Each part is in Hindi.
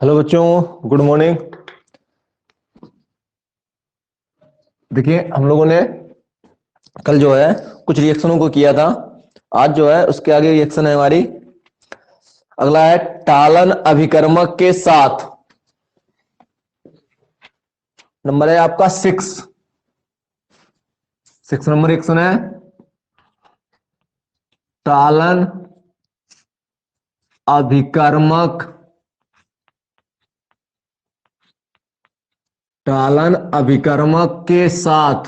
हेलो बच्चों, गुड मॉर्निंग। देखिए, हम लोगों ने कल जो है कुछ रिएक्शनों को किया था। आज जो है उसके आगे रिएक्शन है हमारी। अगला है टालन अभिकर्मक के साथ। नंबर है आपका 6 नंबर रिएक्शन है टालन अभिकर्मक। टालन अभिकर्मक के साथ।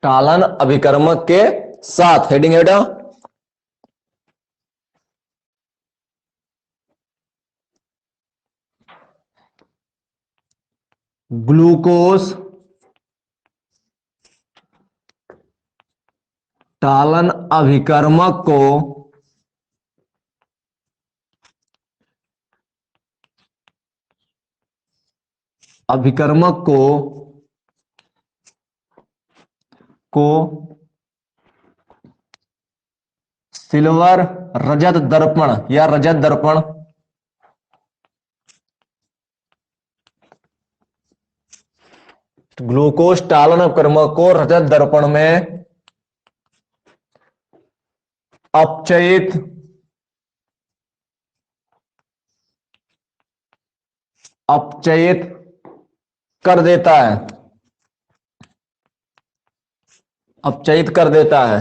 टालन अभिकर्मक के साथ हेडिंग है बेटा। ग्लूकोज टालन अभिकर्मक को को सिल्वर रजत दर्पण या रजत दर्पण ग्लूकोज टालन अभिकर्मक को रजत दर्पण में अपचयित कर देता है। अपचयित कर देता है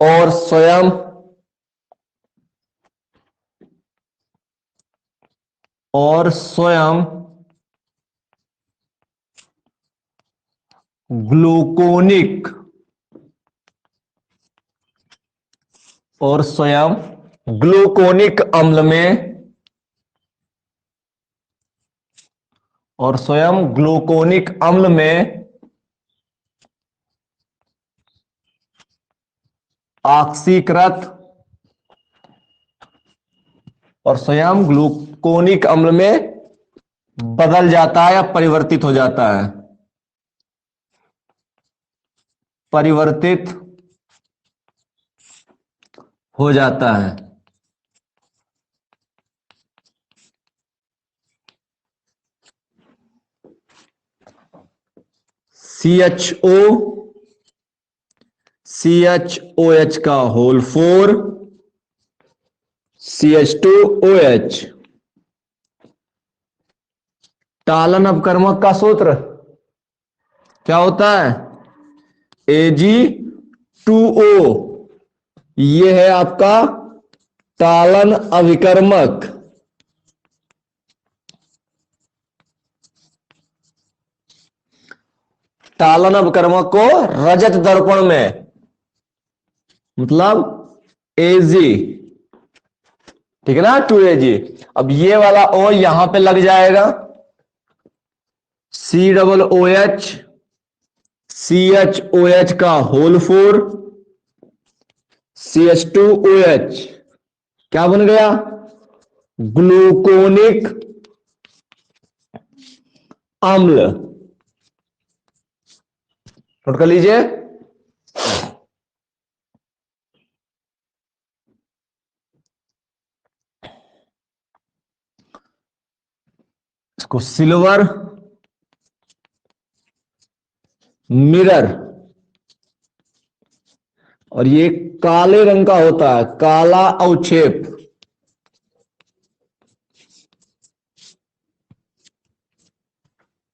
और स्वयं ग्लूकोनिक अम्ल में ऑक्सीकृत और स्वयं ग्लूकोनिक अम्ल में बदल जाता है या परिवर्तित हो जाता है। परिवर्तित हो जाता है। CHOH का होल 4 CH2OH। टालन अपकर्मक का सूत्र क्या होता है? Ag2O। यह है आपका टालन अभिकर्मक। टालन अभिकर्मक को रजत दर्पण में मतलब Ag, ठीक है ना, 2Ag। अब ये वाला O यहां पे लग जाएगा, COOH CHOH का होल 4 CH2OH क्या बन गया? ग्लूकोनिक अम्ल। नोट कर लीजिए। इसको सिल्वर मिरर, और ये काले रंग का होता है, काला अवक्षेप।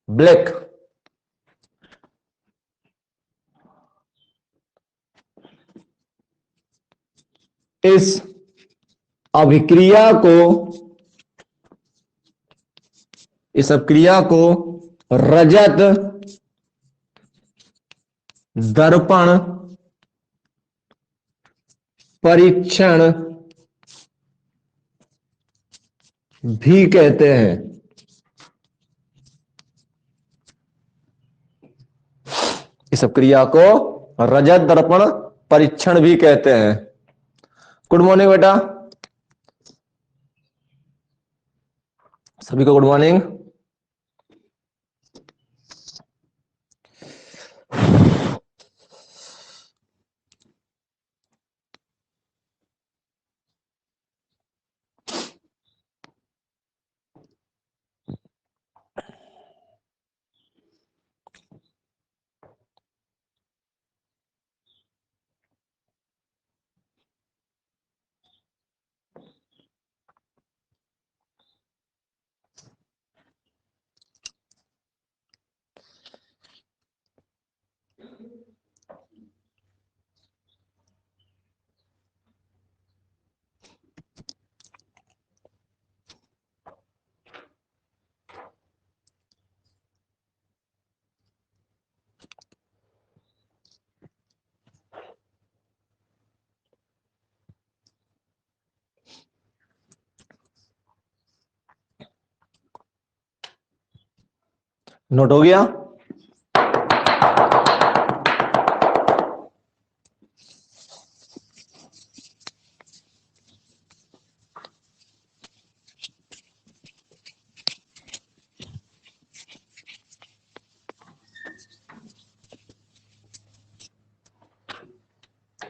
ब्लैक। इस अभिक्रिया को रजत दर्पण परीक्षण भी कहते हैं। इस क्रिया को रजत दर्पण परीक्षण भी कहते हैं। गुड मॉर्निंग बेटा, सभी को गुड मॉर्निंग। नोट हो गया?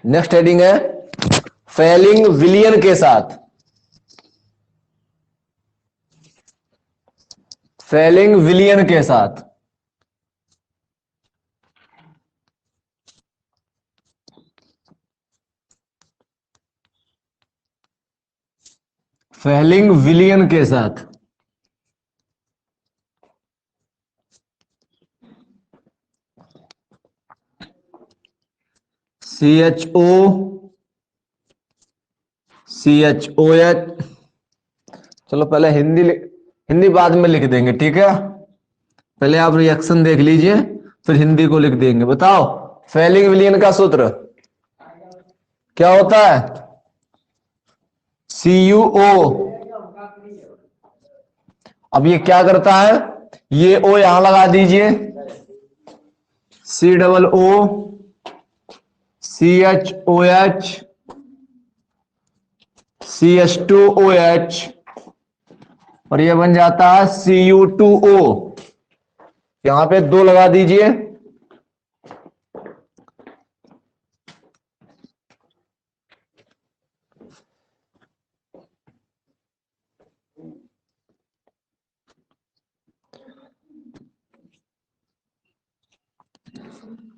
नेक्स्ट हेडिंग है फेलिंग विलियन के साथ। फेलिंग विलियन के साथ। फेलिंग विलियन के साथ। CHO CHOH। चलो पहले हिंदी बाद में लिख देंगे, ठीक है? पहले आप रिएक्शन देख लीजिए, फिर हिंदी को लिख देंगे। बताओ फेलिंग विलियन का सूत्र क्या होता है? CuO। अब ये क्या करता है? ये O यहां लगा दीजिए, COO CHOH CH2OH और ये बन जाता है Cu2O। यहां पे 2 लगा दीजिए,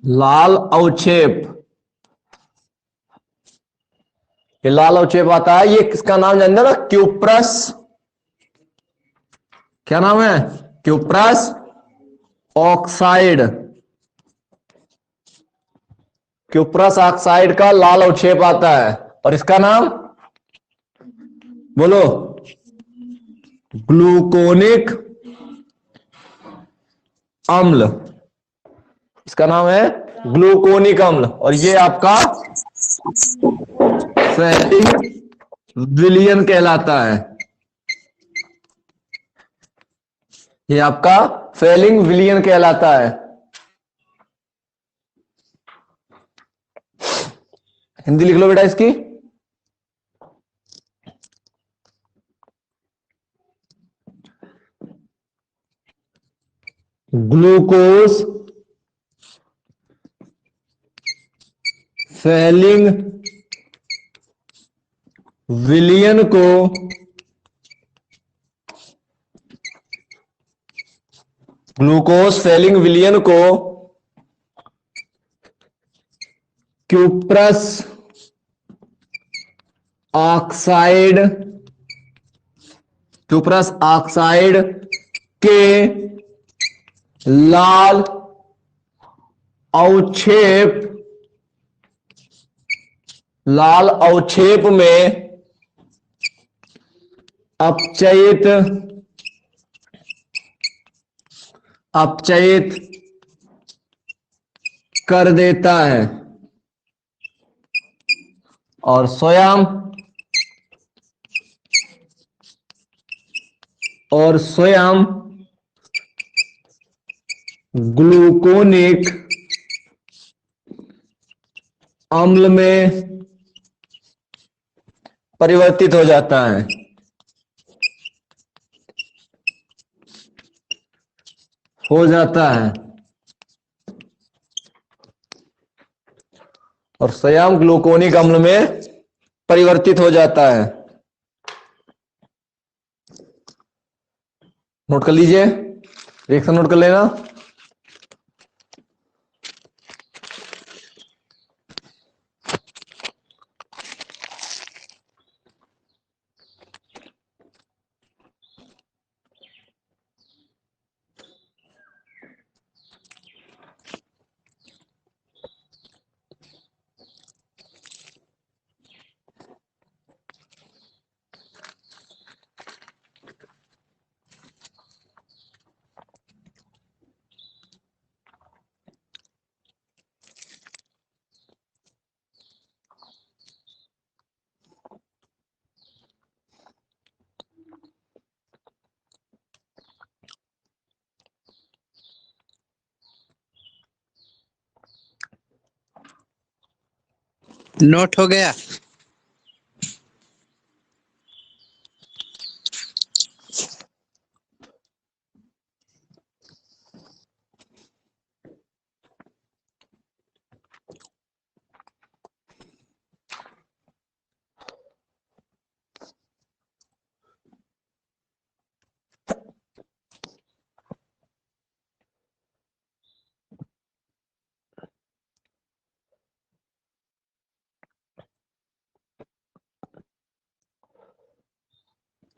लाल अवक्षेप। ये लाल अवक्षेप आता है, ये किसका नाम जानते हो ना? क्यूप्रस। क्या नाम है? Cuprous oxide. क्यूप्रस ऑक्साइड का लाल अवक्षेप आता है और इसका नाम बोलो? ग्लूकोनिक अम्ल। इसका नाम है ग्लूकोनिक अम्ल और ये आपका फेलिंग विलियन कहलाता है। ये आपका फेलिंग विलियन कहलाता है। हिंदी लिख लो बेटा इसकी। ग्लूकोज फेलिंग विलियन को ग्लूकोज फेलिंग विलियन को क्यूप्रस ऑक्साइड के लाल अवक्षेप में अपचयित कर देता है और स्वयं ग्लूकोनिक अम्ल में परिवर्तित हो जाता है। और स्वयं ग्लूकोनिक अम्ल में परिवर्तित हो जाता है। नोट कर लीजिए, रिएक्शन नोट कर लेना। नोट हो गया।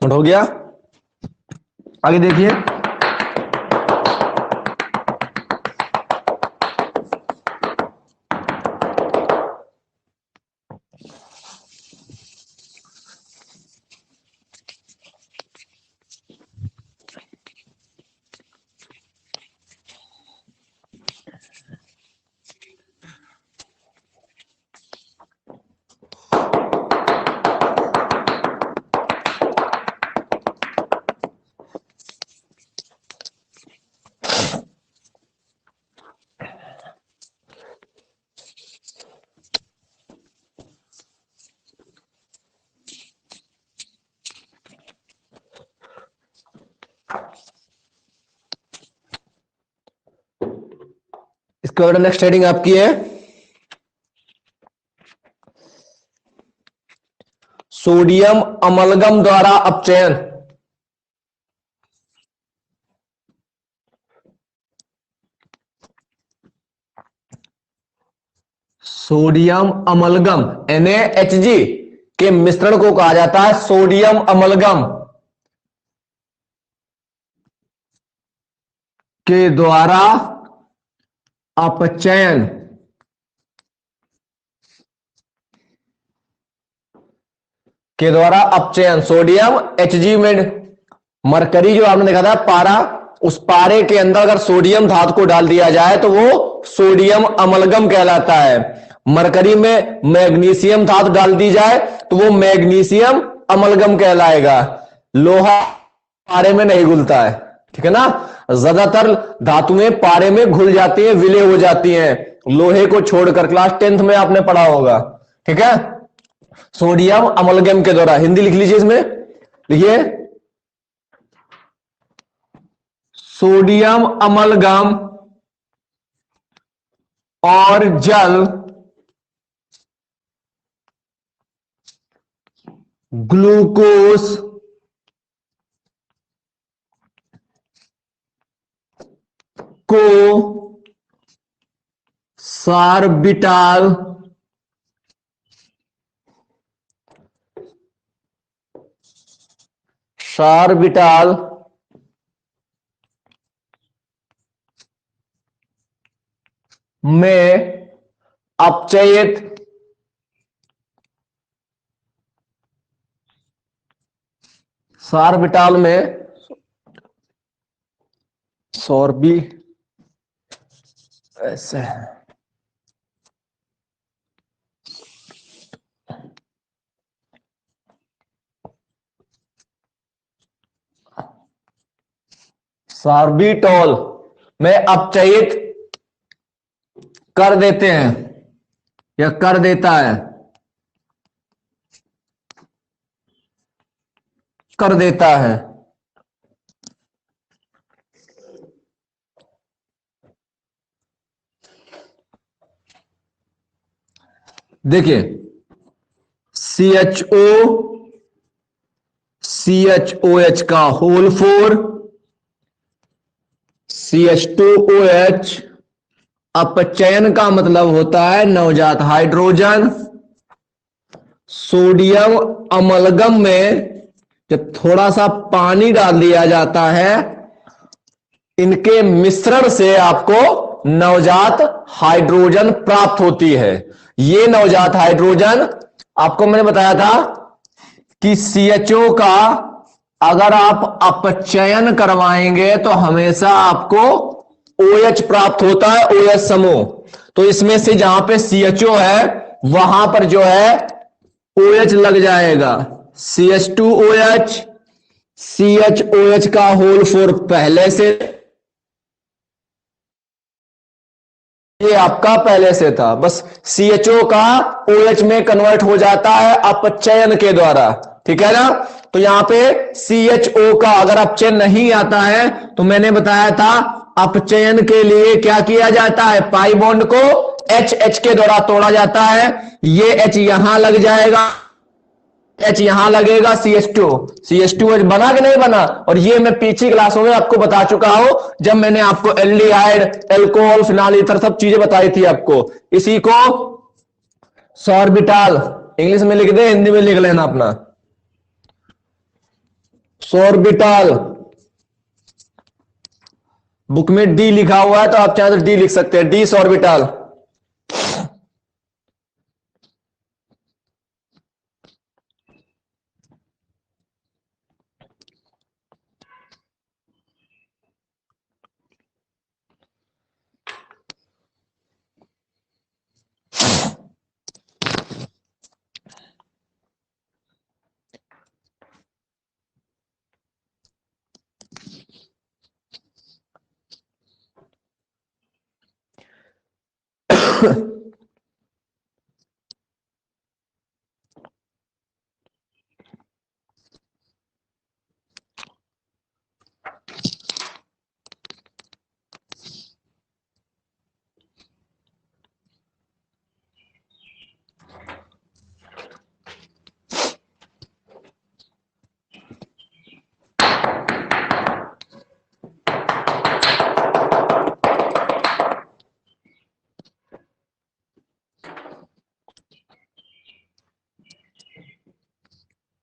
नोट हो गया। आगे देखिए, इसके बाद नेक्स्ट हेडिंग आपकी है सोडियम अमलगम द्वारा अपचयन। सोडियम अमलगम NaHG के मिश्रण को कहा जाता है सोडियम अमलगम के द्वारा अपचयन। के द्वारा अपचयन सोडियम Hg में मरकरी जो आपने देखा था पारा, उस पारे के अंदर अगर सोडियम धातु को डाल दिया जाए तो वो सोडियम अमलगम कहलाता है। मरकरी में मैग्नीशियम धातु डाल दी जाए तो वो मैग्नीशियम अमलगम कहलाएगा। लोहा पारे में नहीं घुलता है, ठीक है ना। ज्यादातर धातुएं पारे में घुल जाती हैं, विलय हो जाती हैं, लोहे को छोड़कर। क्लास 10th में आपने पढ़ा होगा, ठीक है। सोडियम अमलगम के द्वारा, हिंदी लिख लीजिए इसमें, लिखिए सोडियम अमलगम और जल ग्लूकोज को सार्बिटाल में अपचयित सार्बिटाल में सॉर्बी ऐसे सॉर्बिटॉल में अपचयित कर देते हैं या कर देता है, कर देता है। देखिए CHOH का होल 4, CH2OH अपचयन का मतलब होता है नवजात हाइड्रोजन। सोडियम अमलगम में जब थोड़ा सा पानी डाल दिया जाता है, इनके मिश्रण से आपको नवजात हाइड्रोजन प्राप्त होती है। ये नवजात हाइड्रोजन आपको मैंने बताया था कि CHO का अगर आप अपचयन करवाएंगे तो हमेशा आपको OH प्राप्त होता है, OH समूह। तो इसमें से जहां पे CHO है वहां पर जो है OH लग जाएगा, CH2OH, CHOH का होल 4 पहले से ये आपका पहले से था, बस CHO का OH में कन्वर्ट हो जाता है अपचयन के द्वारा, ठीक है ना। तो यहां पे CHO का अगर अपचयन नहीं आता है तो मैंने बताया था अपचयन के लिए क्या किया जाता है, पाई बॉन्ड को H के द्वारा तोड़ा जाता है। ये H यहां लग जाएगा, H यहां लगेगा, CH2 बना कि नहीं बना। और ये मैं पीछे क्लासों में आपको बता चुका हूं जब मैंने आपको एल्डिहाइड, एल्कोहल, फिनाल, ईथर सब चीजें बताई थी आपको। इसी को सॉर्बिटाल इंग्लिश में लिख दे, हिंदी में लिख लेना अपना, सॉर्बिटाल। बुक में डी लिखा हुआ है तो आप चाहे तो डी लिख सकते हैं, डी सॉर्बिटाल।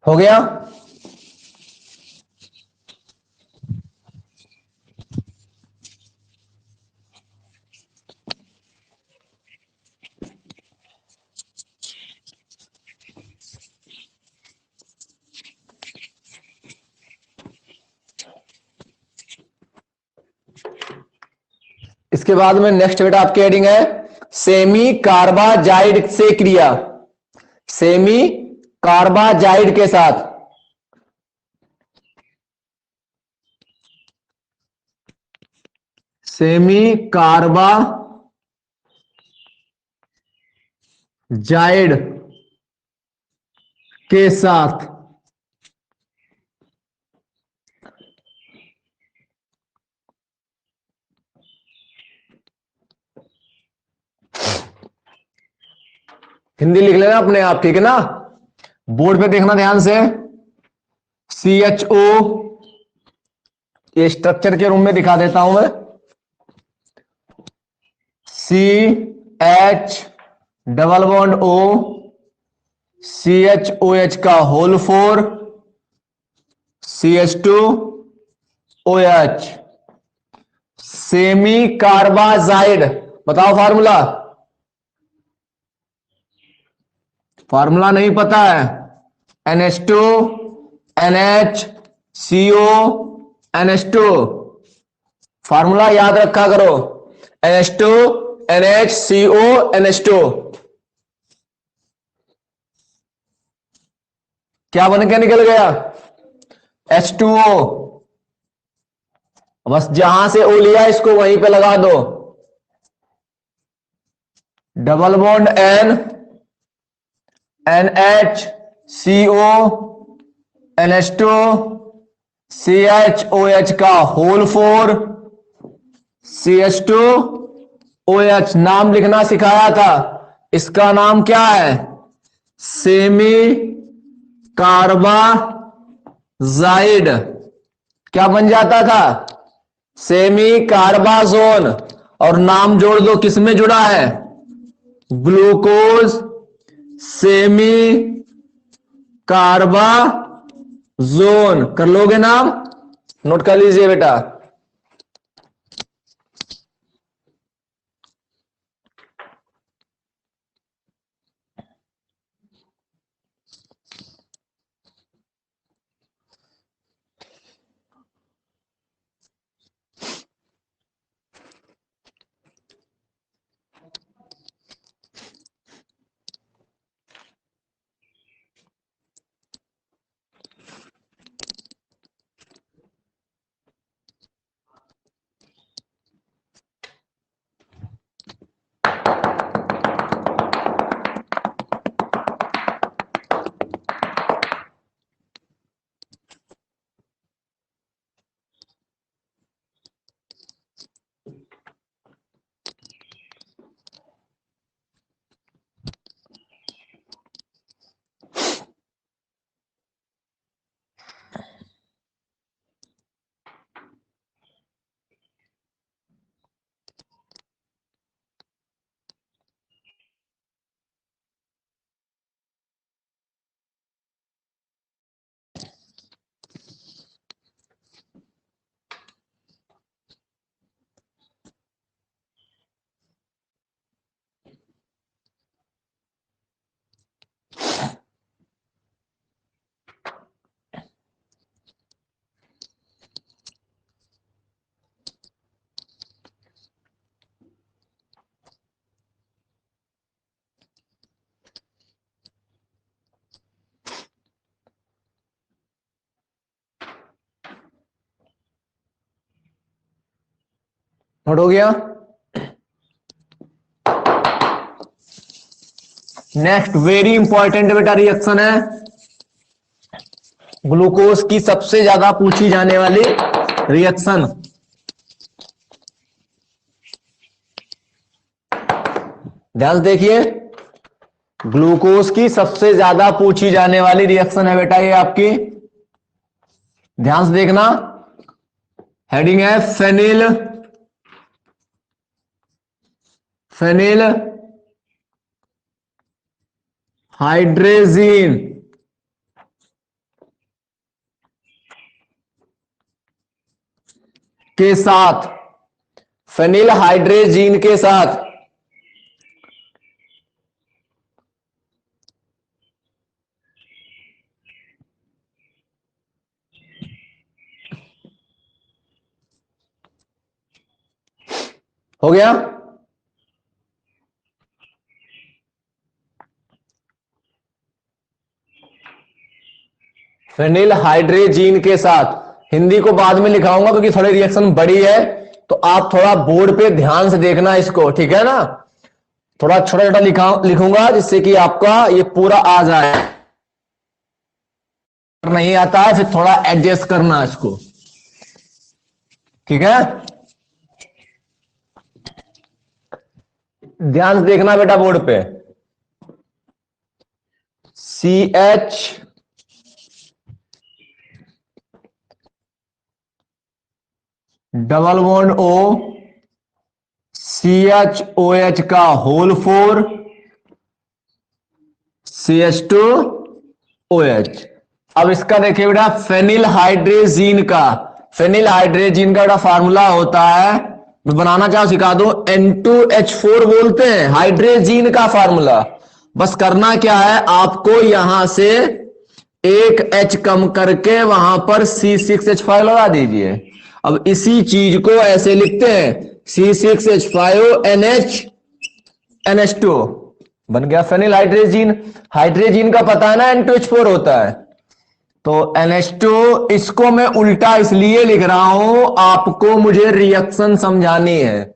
हो गया। इसके बाद में नेक्स्ट बेटा आपकी हेडिंग है सेमी कार्बाजाइड से क्रिया, सेमी कार्बाजाइड के साथ। सेमी कार्बाजाइड के साथ हिंदी लिख लेना अपने आप, ठीक है ना। बोर्ड पे देखना ध्यान से। CHO, ये स्ट्रक्चर के रूम में दिखा देता हूं मैं। CH double bond O, CHOH का होल 4, CH2OH, सेमी कार्बाजाइड। बताओ फार्मूला, फार्मूला नहीं पता है। NH2 NHCO NH2, फार्मूला याद रखा करो, NH2 NHCO NH2। क्या बन के निकल गया, H2O। बस जहां से O लिया इसको वहीं पे लगा दो, double bond N NHCO NH2 CHOH का होल 4 CH2OH। नाम लिखना सिखाया था, इसका नाम क्या है, सेमी कार्बाजाइड। क्या बन जाता था, सेमी कार्बाजोन। और नाम जोड़ दो, किसमें जुड़ा है, ग्लूकोज सेमी कार्बाजोन। कर लोगे नाम, नोट कर लीजिए बेटा। नोट हो गया। नेक्स्ट वेरी इंपॉर्टेंट बेटा रिएक्शन है, ग्लूकोज की सबसे ज्यादा पूछी जाने वाली रिएक्शन। ध्यान से देखिए, ग्लूकोज की सबसे ज्यादा पूछी जाने वाली रिएक्शन है बेटा ये आपकी, ध्यान से देखना। हेडिंग है फेनिल हाइड्रेजीन के साथ, फेनिल हाइड्रेजीन के साथ हो गया। फेनिल हाइड्रेजीन के साथ, हिंदी को बाद में लिखाऊंगा क्योंकि थोड़ी रिएक्शन बड़ी है, तो आप थोड़ा बोर्ड पे ध्यान से देखना इसको, ठीक है ना। थोड़ा छोटा छोटा लिखूंगा जिससे कि आपका ये पूरा आ जाए। नहीं आता है फिर थोड़ा एडजस्ट करना इसको, ठीक है। ध्यान से देखना बेटा बोर्ड पे। CH double bond O CHOH का होल 4 CH2OH। अब इसका देखिए बेटा फेनिल हाइड्रेजीन का बेटा फार्मूला होता है, मैं बनाना चाहूं सिखा दूं, N2H4 बोलते हैं हाइड्रेजीन का फार्मूला। बस करना क्या है, आपको यहां से एक H कम करके वहां पर C6H5 लगा दीजिए। अब इसी चीज को ऐसे लिखते हैं C6H5NH2 बन गया फेनिल हाइड्रेजीन का पता है ना N2H4 होता है, तो NH2। इसको मैं उल्टा इसलिए लिख रहा हूं, आपको मुझे रिएक्शन समझानी है,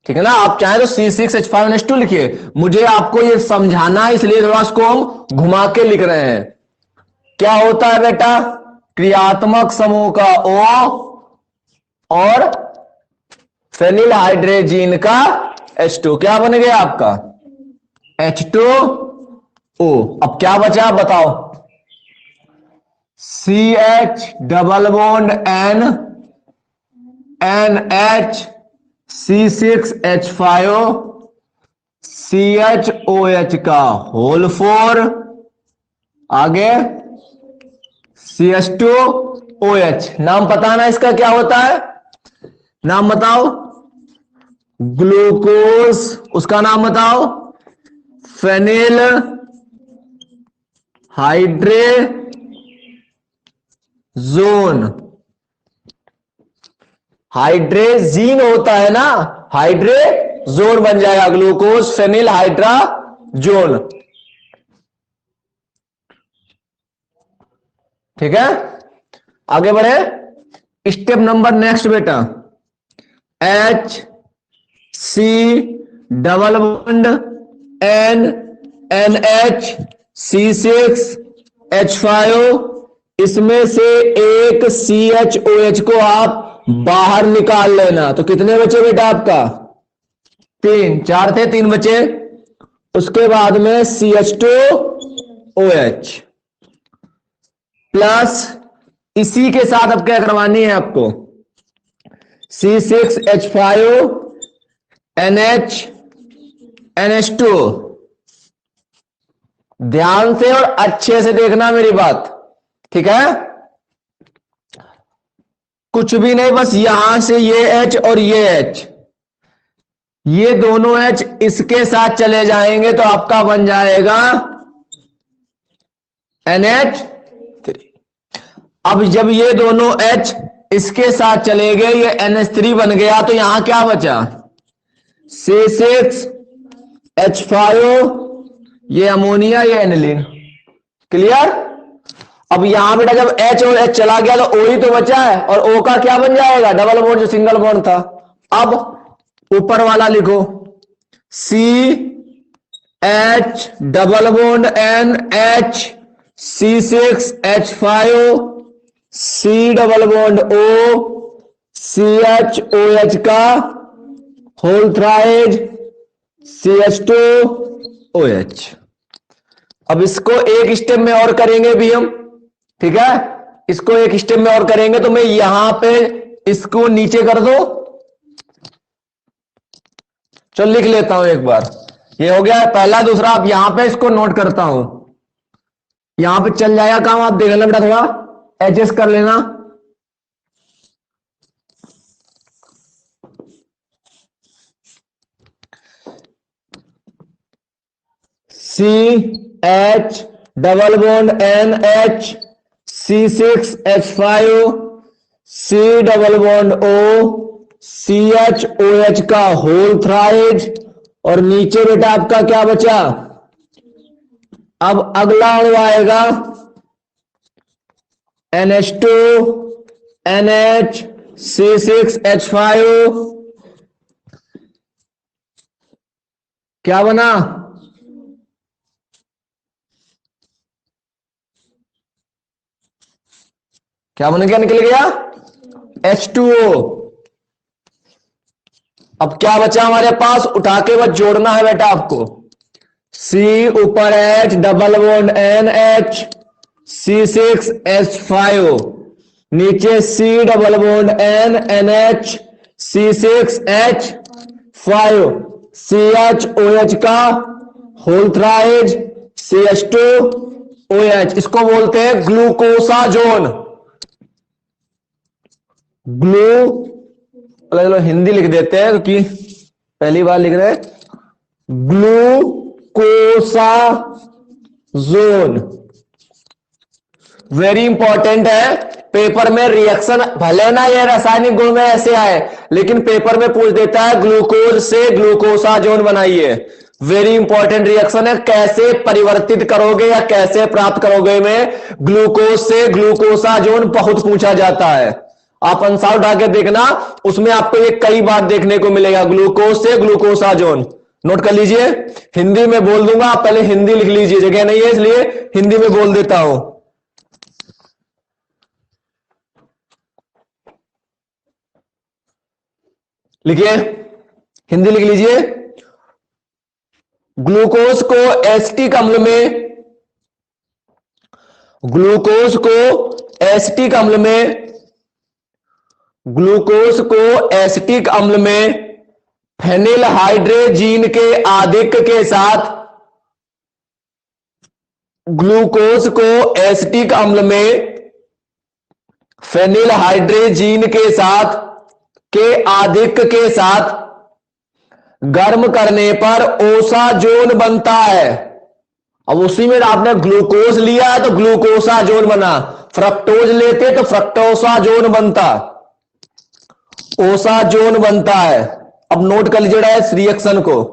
ठीक है ना। आप चाहे तो C6H5NH2 लिखिए, मुझे आपको ये समझाना है इसलिए थोड़ा इसको हम घुमा के लिख रहे हैं। क्या होता है बेटा, क्रियात्मक समूह का O और फेनिल हाइड्रेजीन का H2, क्या बन गया आपका H2O। अब क्या बचा बताओ, CH double bond N NH C6H5 CHOH का होल 4 आगे CH2OH। नाम पता ना इसका क्या होता है, नाम बताओ, ग्लूकोज, उसका नाम बताओ फेनिल हाइड्रेजीन होता है ना, हाइड्रेजोन बन जाएगा, ग्लूकोज फेनिल हाइड्राजोन, ठीक है। आगे बढ़े, स्टेप नंबर नेक्स्ट बेटा, HC double bond N NH C6H5, इसमें से एक CHOH को आप बाहर निकाल लेना। तो कितने बचे बेटा आपका, 3, 4 थे, 3 बचे। उसके बाद में CH2OH प्लस इसी के साथ अब क्या करवानी है आपको, C6H5NH NH2। ध्यान से और अच्छे से देखना मेरी बात, ठीक है। कुछ भी नहीं, बस यहां से ये H और ये H, ये दोनों H इसके साथ चले जाएंगे तो आपका बन जाएगा NH3। अब जब ये दोनों H इसके साथ चले गए, ये NH3 बन गया, तो यहां क्या बचा, C6H5, ये अमोनिया, ये एनिलीन। क्लियर। अब यहां बेटा जब H और H चला गया तो O ही तो बचा है, और O का क्या बन जाएगा, डबल बॉन्ड जो सिंगल बॉन्ड था। अब ऊपर वाला लिखो, CH+N, H, C6H5, C++O, CHOH का होल थ्राइड, CH2OH। अब इसको एक स्टेप में और करेंगे भी हम, ठीक है, इसको एक स्टेप में और करेंगे। तो मैं यहां पे इसको नीचे कर दो, चलो लिख लेता हूं एक बार। ये हो गया पहला। दूसरा आप यहां पे इसको नोट करता हूं, यहां पे चल जाएगा काम, आप देख लेना बेटा, थोड़ा एडजस्ट कर लेना। CH+N, H, C6H5, C++O, CHOH का होल थ्राइड, और नीचे बेटा आपका क्या बचा? अब अगला अणु आएगा NH2, NH, C6H5, क्या बना? क्या बन गया, निकल गया H2O। अब क्या बचा हमारे पास? उठा के बस जोड़ना है बेटा आपको। C ऊपर H, double bond NH, C6H5, नीचे C double bond NH, C6H5, CHOH का होल थ्राइड, CH2OH। इसको बोलते हैं ग्लूकोसाजोन। चलो हिंदी लिख देते हैं क्योंकि पहली बार लिख रहे हैं। ग्लूकोसाजोन वेरी इंपॉर्टेंट है। पेपर में रिएक्शन भले ना ये रासायनिक गुण में ऐसे आए, लेकिन पेपर में पूछ देता है ग्लूकोज से ग्लूकोसाजोन बनाइए। वेरी इंपॉर्टेंट रिएक्शन है। कैसे परिवर्तित करोगे या कैसे प्राप्त करोगे में ग्लूकोज से ग्लूकोसाजोन बहुत पूछा जाता है। आप आंसर उठा के देखना, उसमें आपको ये कई बार देखने को मिलेगा, ग्लूकोज से ग्लूकोसाजोन। नोट कर लीजिए, हिंदी में बोल दूंगा, आप पहले हिंदी लिख लीजिए, जगह नहीं है इसलिए हिंदी में बोल देता हूं। लिखिए, हिंदी लिख लीजिए। ग्लूकोज को एसिटिक अम्ल में, ग्लूकोज को एसिटिक अम्ल में, ग्लूकोज को एसिटिक अम्ल में फेनिल हाइड्रोजीन के आधिक्य के साथ, ग्लूकोज को एसिटिक अम्ल में फेनिल हाइड्रोजीन के साथ के आधिक्य के साथ गर्म करने पर ओसाजोन बनता है। अब उसी में आपने ग्लूकोज लिया है तो ग्लूकोसाजोन बना, फ्रक्टोज लेते तो फ्रक्टोसाजोन बनता, ओसाजोन बनता है। अब नोट कर लीजिएगा इस रिएक्शन को।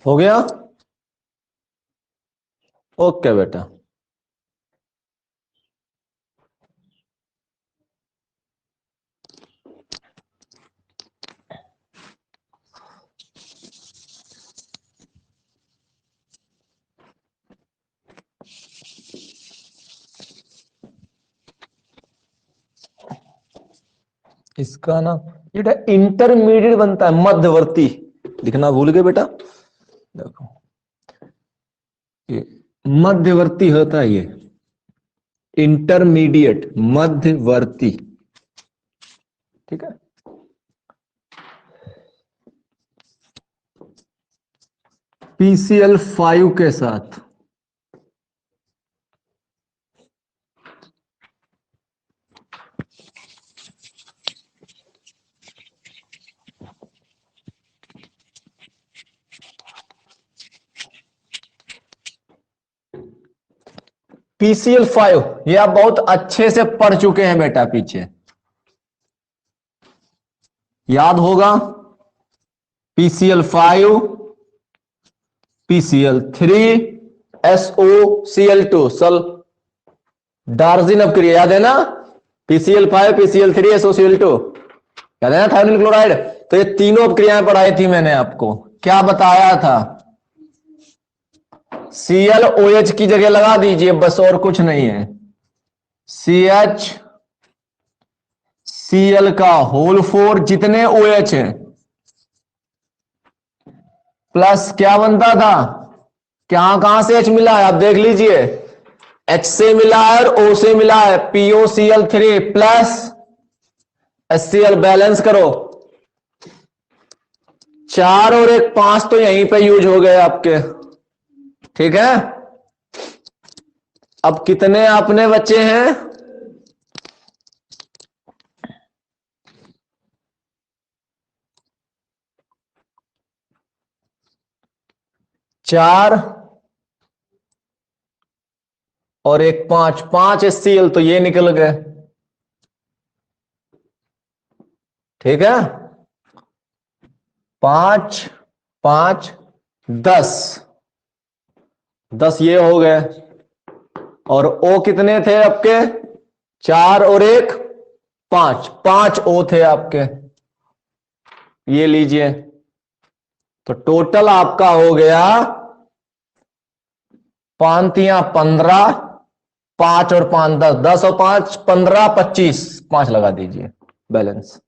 हो गया? ओके बेटा। इसका ना बेटा इंटरमीडिएट बनता है, मध्यवर्ती। लिखना भूल गए बेटा? देखो ये मध्यवर्ती होता है, ये इंटरमीडिएट, मध्यवर्ती। ठीक है। PCl5 के साथ PCl5, ये आप बहुत अच्छे से पढ़ चुके हैं बेटा पीछे, याद होगा। PCl5 PCl3 SOCl2 सल डार्जिन अपक्रिया, याद है ना? PCl5 PCl3 SOCl2, याद है ना? थायरोनिल क्लोराइड। तो ये तीनों अपक्रियाएं पढ़ाई थी मैंने आपको, क्या बताया था? ClOH की जगह लगा दीजिए बस, और कुछ नहीं है। CHCl का होल 4 जितने OH हैं प्लस क्या बनता था, कहां से H मिला है आप देख लीजिए, H से मिला है और O से मिला है, POCl3 प्लस HCl, बैलेंस करो। 4 और 1 5 तो यहीं पे यूज हो गए आपके। ठीक है, अब कितने अपने बच्चे हैं? 4 और 1 5, 5 HCl तो ये निकल गए। ठीक है, 5 5 10 10 ये हो गए, और O कितने थे आपके? 4 और 1 5, 5 O थे आपके, ये लीजिए। तो टोटल आपका हो गया 5 या 15, 5 और 5 10, 10 और 5 15, 25, 5 लगा दीजिए, बैलेंस।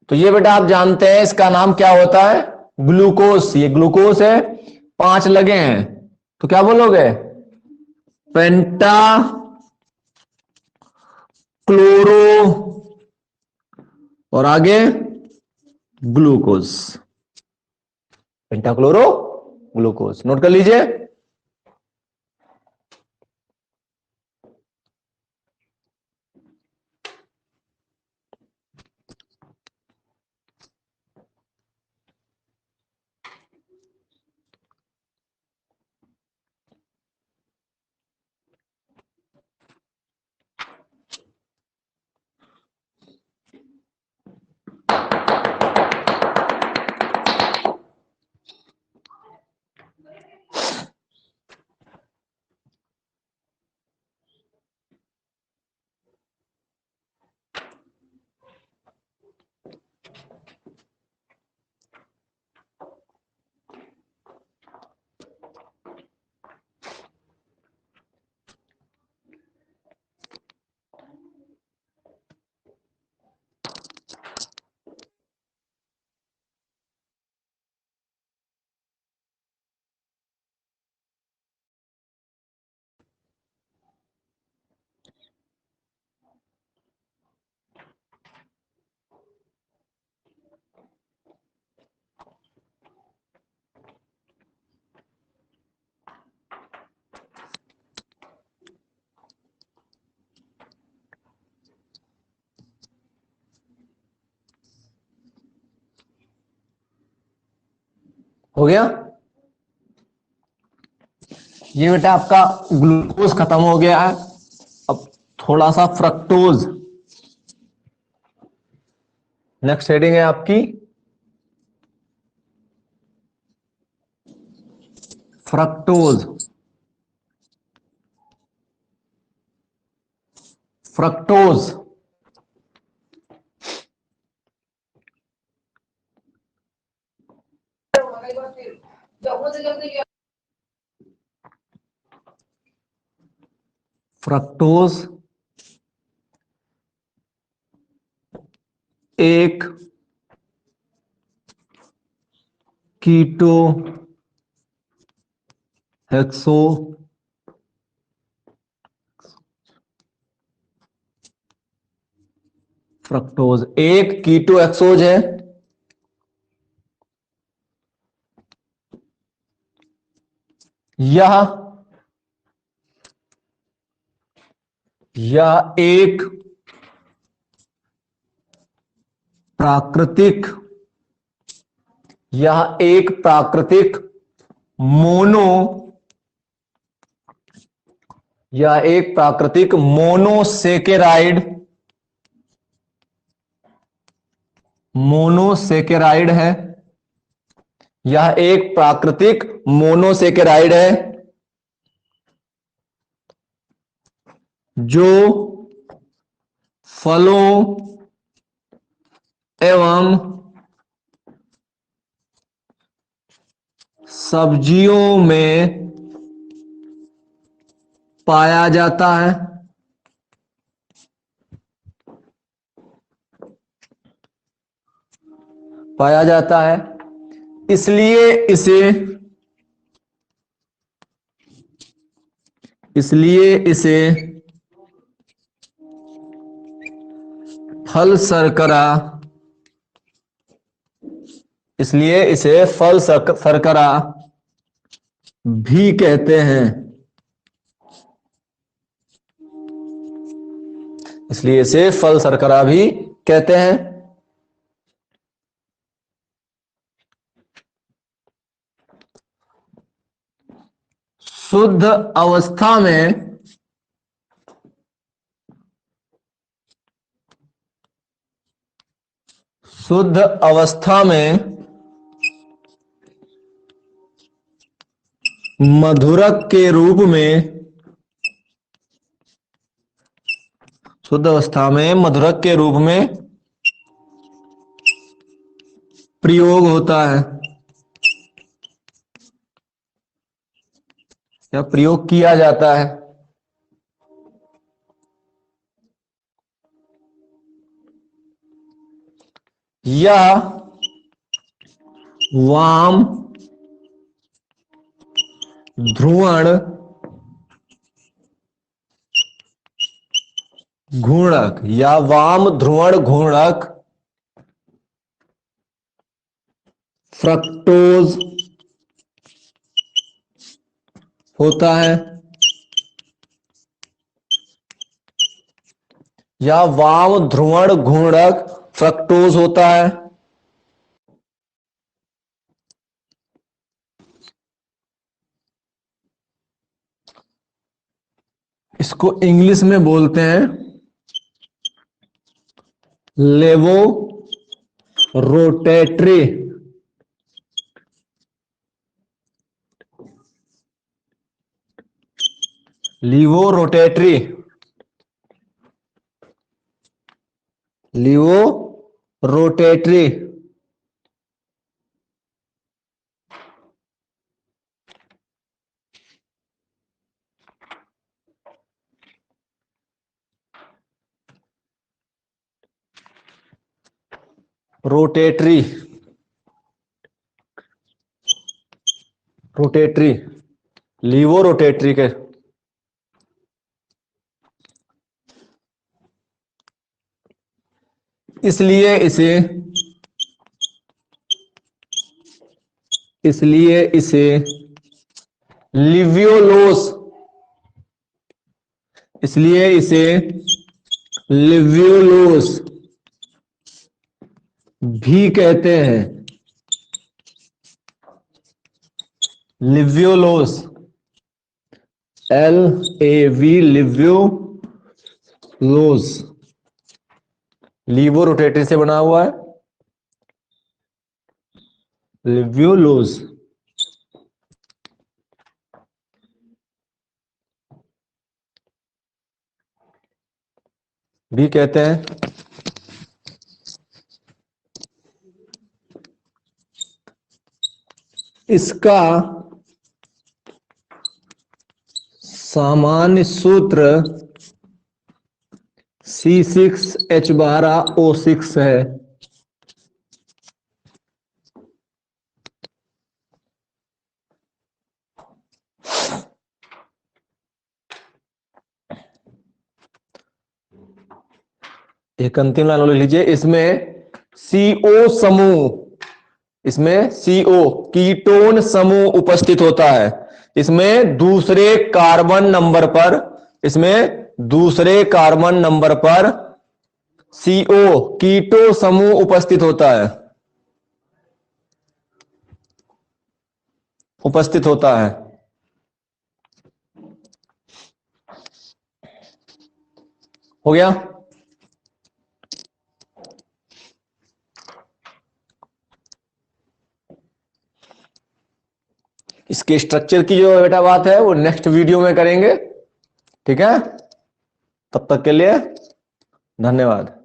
तो ये बेटा आप जानते हैं इसका नाम क्या होता है? ग्लूकोज। ये ग्लूकोज है, 5 लगे हैं तो क्या बोलोगे? पेंटा क्लोरो, और आगे ग्लूकोज, पेंटाक्लोरो ग्लूकोज। नोट कर लीजिए। हो गया? ये बेटा आपका ग्लूकोज खत्म हो गया है। अब थोड़ा सा फ्रक्टोज, नेक्स्ट हेडिंग है आपकी फ्रक्टोज, फ्रक्टोज फ्रक्टोज एक कीटो हेक्सो फ्रक्टोज एक कीटो हेक्सोज है। यह एक प्राकृतिक यह एक प्राकृतिक मोनो यह एक प्राकृतिक मोनोसेकेराइड है। यह एक प्राकृतिक मोनोसेकेराइड है जो फलों एवं सब्जियों में पाया जाता है। इसलिए इसे फल शर्करा भी कहते हैं। इसलिए इसे फल शर्करा भी कहते हैं। शुद्ध अवस्था में मधुरक के रूप में प्रयोग होता है या प्रयोग किया जाता है। यह वाम ध्रुवण घूर्णक फ्रक्टोज होता है। यह वाम ध्रुवण घूर्णक फ्रक्टोज होता है। इसको इंग्लिश में बोलते हैं लेवो रोटेटरी रोटेटरी लीवो रोटेटरी के इसलिए इसे लिवियोलोस भी कहते हैं। लिवियोलोस लिवियोलोस लीवो रोटेटरी से बना हुआ है लिवियोलोस। भी कहते हैं। इसका सामान्य सूत्र C6H12O6 है। एक अंतिम लाइन लिख लीजिए, इसमें CO समूह, इसमें CO कीटोन समूह उपस्थित होता है। इसमें दूसरे कार्बन नंबर पर, इसमें दूसरे कार्बन नंबर पर CO कीटो समूह उपस्थित होता है, उपस्थित होता है। हो गया। इसके स्ट्रक्चर की जो बेटा बात है वो नेक्स्ट वीडियो में करेंगे, ठीक है। तब तक के लिए धन्यवाद।